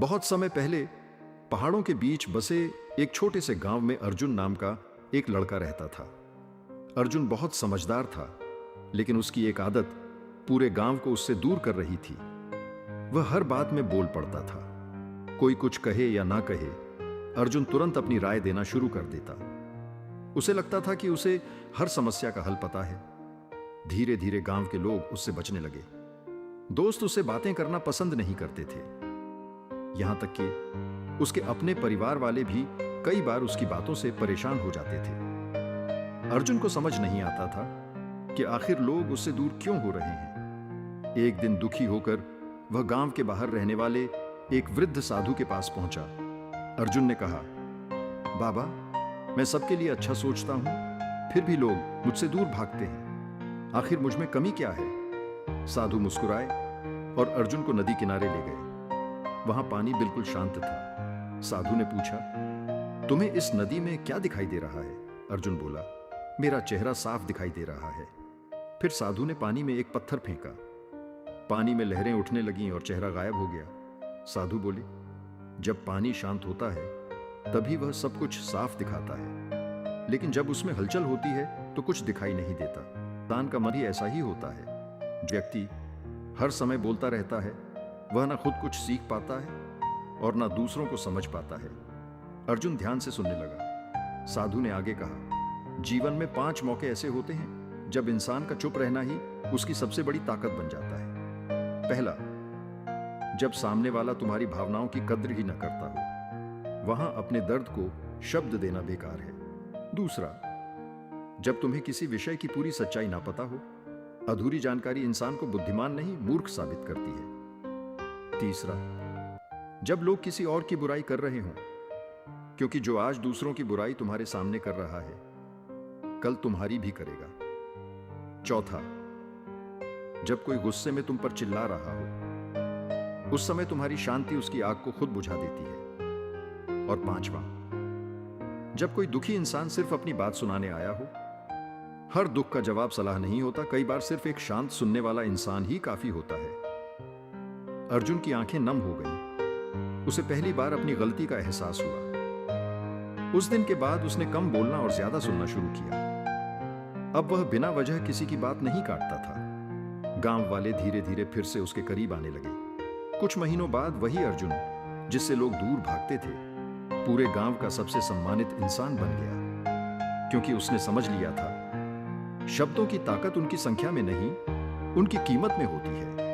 बहुत समय पहले पहाड़ों के बीच बसे एक छोटे से गांव में अर्जुन नाम का एक लड़का रहता था। अर्जुन बहुत समझदार था, लेकिन उसकी एक आदत पूरे गांव को उससे दूर कर रही थी। वह हर बात में बोल पड़ता था। कोई कुछ कहे या ना कहे, अर्जुन तुरंत अपनी राय देना शुरू कर देता। उसे लगता था कि उसे हर समस्या का हल पता है। धीरे धीरे गांव के लोग उससे बचने लगे। दोस्त उससे बातें करना पसंद नहीं करते थे। यहां तक कि उसके अपने परिवार वाले भी कई बार उसकी बातों से परेशान हो जाते थे। अर्जुन को समझ नहीं आता था कि आखिर लोग उससे दूर क्यों हो रहे हैं। एक दिन दुखी होकर वह गांव के बाहर रहने वाले एक वृद्ध साधु के पास पहुंचा। अर्जुन ने कहा, बाबा, मैं सबके लिए अच्छा सोचता हूं, फिर भी लोग मुझसे दूर भागते हैं। आखिर मुझ में कमी क्या है? साधु मुस्कुराए और अर्जुन को नदी किनारे ले गए। वहां पानी बिल्कुल शांत था। साधु ने पूछा, तुम्हें इस नदी में क्या दिखाई दे रहा है? अर्जुन बोला, मेरा चेहरा साफ दिखाई दे रहा है। फिर साधु ने पानी में एक पत्थर फेंका। पानी में लहरें उठने लगीं और चेहरा गायब हो गया। साधु बोले, जब पानी शांत होता है तभी वह सब कुछ साफ दिखाता है, लेकिन जब उसमें हलचल होती है तो कुछ दिखाई नहीं देता। इंसान का मन ही ऐसा ही होता है। जो व्यक्ति हर समय बोलता रहता है, वह ना खुद कुछ सीख पाता है और ना दूसरों को समझ पाता है। अर्जुन ध्यान से सुनने लगा। साधु ने आगे कहा, जीवन में 5 मौके ऐसे होते हैं जब इंसान का चुप रहना ही उसकी सबसे बड़ी ताकत बन जाता है। पहला, जब सामने वाला तुम्हारी भावनाओं की कद्र ही न करता हो, वहां अपने दर्द को शब्द देना बेकार है। दूसरा, जब तुम्हें किसी विषय की पूरी सच्चाई ना पता हो। अधूरी जानकारी इंसान को बुद्धिमान नहीं, मूर्ख साबित करती है। तीसरा, जब लोग किसी और की बुराई कर रहे हों, क्योंकि जो आज दूसरों की बुराई तुम्हारे सामने कर रहा है, कल तुम्हारी भी करेगा। चौथा, जब कोई गुस्से में तुम पर चिल्ला रहा हो, उस समय तुम्हारी शांति उसकी आग को खुद बुझा देती है। और पांचवा, जब कोई दुखी इंसान सिर्फ अपनी बात सुनाने आया हो। हर दुख का जवाब सलाह नहीं होता, कई बार सिर्फ एक शांत सुनने वाला इंसान ही काफी होता है। अर्जुन की आंखें नम हो गईं। उसे पहली बार अपनी गलती का एहसास हुआ। उस दिन के बाद उसने कम बोलना और ज्यादा सुनना शुरू किया। अब वह बिना वजह किसी की बात नहीं काटता था। गांव वाले धीरे धीरे फिर से उसके करीब आने लगे। कुछ महीनों बाद वही अर्जुन, जिससे लोग दूर भागते थे, पूरे गांव का सबसे सम्मानित इंसान बन गया। क्योंकि उसने समझ लिया था, शब्दों की ताकत उनकी संख्या में नहीं, उनकी कीमत में होती है।